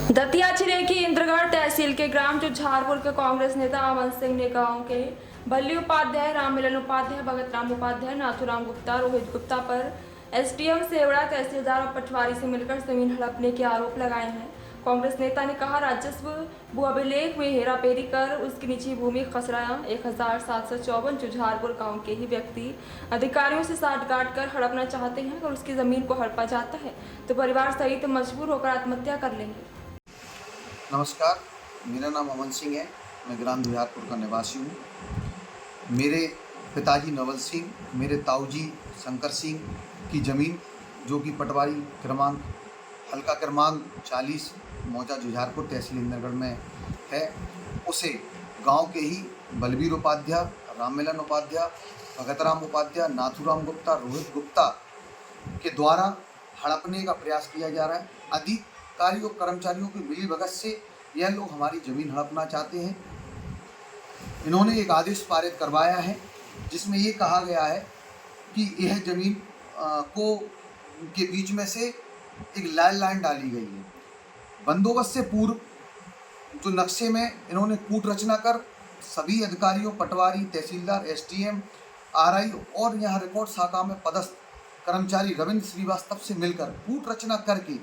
दतिया जिले की इंद्रगढ़ तहसील के ग्राम जुझारपुर के कांग्रेस नेता अमन सिंह ने गांव के बल्ली उपाध्याय, राममिलन उपाध्याय, भगत राम उपाध्याय, नाथूराम गुप्ता, रोहित गुप्ता पर एसडीएम सेवड़ा, तहसीलदार और पटवारी से मिलकर जमीन हड़पने के आरोप लगाए हैं। कांग्रेस नेता ने कहा, राजस्व भू अभिलेख में हेराफेरी कर उसकी निजी भूमि खसराया। 1754 जुझारपुर गांव के ही व्यक्ति अधिकारियों से साठगांठ कर हड़पना चाहते हैं। अगर उसकी जमीन को हड़पा जाता है तो परिवार सहित मजबूर होकर आत्महत्या कर लेंगे। नमस्कार, मेरा नाम अमन सिंह है। मैं ग्राम जुझारपुर का निवासी हूँ। मेरे पिताजी नवल सिंह, मेरे ताऊजी शंकर सिंह की ज़मीन जो कि पटवारी क्रमांक हल्का क्रमांक 40 मौजा जुझारपुर तहसील इंद्रगढ़ में है, उसे गांव के ही बलबीर उपाध्याय, राममिलन उपाध्याय, भगतराम उपाध्याय, नाथूराम गुप्ता, रोहित गुप्ता के द्वारा हड़पने का प्रयास किया जा रहा है। अधिकारियों कर्मचारियों की मिलीभगत से यह लोग हमारी ज़मीन हड़पना चाहते हैं। इन्होंने एक आदेश पारित करवाया है जिसमें ये कहा गया है कि यह ज़मीन को के बीच में से एक लाइन डाली गई है। बंदोबस्त से पूर्व जो नक्शे में इन्होंने कूट रचना कर सभी अधिकारियों, पटवारी, तहसीलदार, एसडीएम, आरआई और यहाँ रिकॉर्ड शाखा में पदस्थ कर्मचारी रविंद्र श्रीवास्तव से मिलकर कूट रचना करके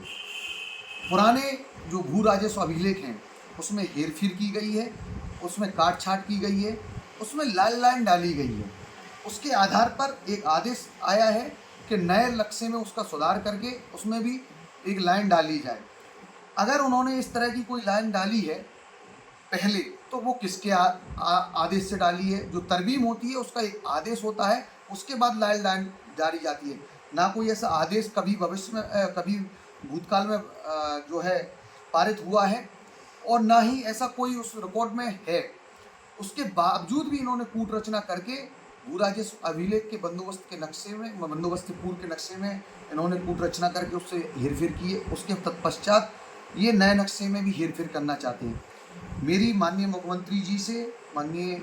पुराने जो भू राजस्व अभिलेख हैं उसमें हेरफेर की गई है, उसमें काट छाट की गई है, उसमें लाइन डाली गई है। उसके आधार पर एक आदेश आया है कि नए नक्शे में उसका सुधार करके उसमें भी एक लाइन डाली जाए। अगर उन्होंने इस तरह की कोई लाइन डाली है पहले तो वो किसके आदेश से डाली है? जो तरमीम होती है उसका एक आदेश होता है, उसके बाद लाइन जारी जाती है। ना कोई ऐसा आदेश कभी भविष्य में कभी भूतकाल में जो है पारित हुआ है और ना ही ऐसा कोई उस रिकॉर्ड में है। उसके बावजूद भी इन्होंने कूट रचना करके भू राजस्व अभिलेख के बंदोबस्त के नक्शे में, बंदोबस्त पूर्व के नक्शे में इन्होंने कूट रचना करके उससे हेरफेर की है। उसके तत्पश्चात ये नए नक्शे में भी हेरफेर करना चाहते हैं। मेरी माननीय मुख्यमंत्री जी से, माननीय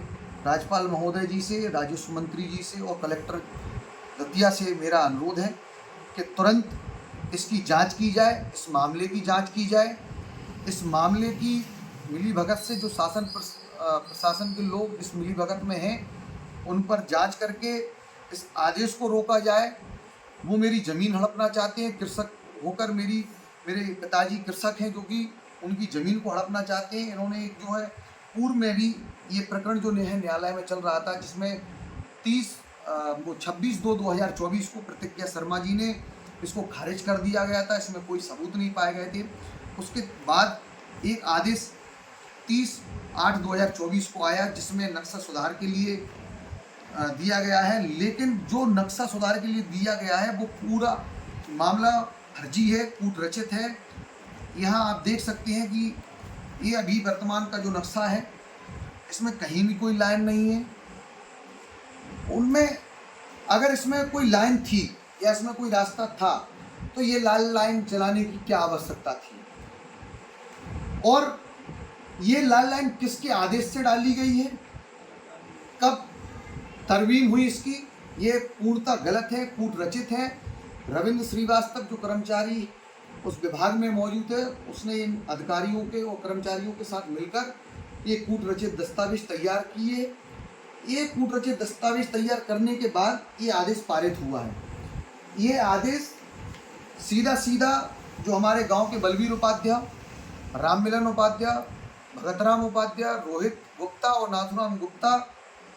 राज्यपाल महोदय जी से, राजस्व मंत्री जी से और कलेक्टर दतिया से मेरा अनुरोध है कि तुरंत इसकी जांच की जाए, इस मामले की जांच की जाए। इस मामले की मिलीभगत से जो प्रशासन के लोग इस मिलीभगत में हैं उन पर जांच करके इस आदेश को रोका जाए। वो मेरी ज़मीन हड़पना चाहते हैं, कृषक होकर मेरे पिताजी कृषक हैं जो कि उनकी ज़मीन को हड़पना चाहते हैं। इन्होंने एक जो है पूर्व में भी ये प्रकरण जो न्यायालय में चल रहा था जिसमें 26/2/2024 को प्रतिज्ञा शर्मा जी ने इसको खारिज कर दिया गया था। इसमें कोई सबूत नहीं पाए गए थे। उसके बाद एक आदेश 30/8/2024 को आया जिसमें नक्शा सुधार के लिए दिया गया है, लेकिन जो नक्शा सुधार के लिए दिया गया है वो पूरा मामला फर्जी है, कूट रचित है। यहाँ आप देख सकते हैं कि ये अभी वर्तमान का जो नक्शा है इसमें कहीं भी कोई लाइन नहीं है। उनमें अगर इसमें कोई लाइन थी या इसमें कोई रास्ता था तो ये लाल लाइन चलाने की क्या आवश्यकता थी? और ये लाल लाइन किसके आदेश से डाली गई है, कब तरमीम हुई इसकी, ये पूर्णतः गलत है, कूट रचित है। रविंद्र श्रीवास्तव जो कर्मचारी उस विभाग में मौजूद है उसने इन अधिकारियों के और कर्मचारियों के साथ मिलकर ये कूट रचित दस्तावेज तैयार किए। ये कूट रचित दस्तावेज तैयार करने के बाद ये आदेश पारित हुआ है। ये आदेश सीधा जो हमारे गांव के बलबीर उपाध्याय, राममिलन उपाध्याय, भगतराम उपाध्याय, रोहित गुप्ता और नाथूराम गुप्ता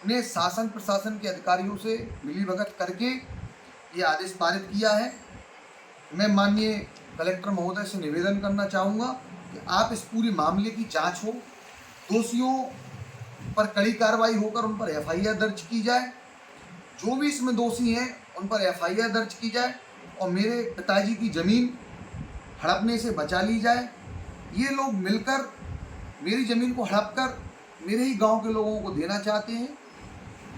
ने शासन प्रशासन के अधिकारियों से मिलीभगत करके ये आदेश पारित किया है। मैं माननीय कलेक्टर महोदय से निवेदन करना चाहूँगा कि आप इस पूरे मामले की जांच हो, दोषियों पर कड़ी कार्रवाई होकर उन पर एफआईआर दर्ज की जाए। जो भी इसमें दोषी हैं उन पर एफआईआर दर्ज की जाए और मेरे पिताजी की ज़मीन हड़पने से बचा ली जाए। ये लोग मिलकर मेरी ज़मीन को हड़प कर मेरे ही गांव के लोगों को देना चाहते हैं।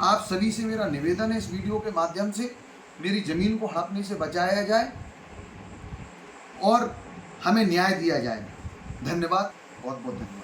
आप सभी से मेरा निवेदन है इस वीडियो के माध्यम से मेरी ज़मीन को हड़पने से बचाया जाए और हमें न्याय दिया जाए। धन्यवाद, बहुत बहुत धन्यवाद।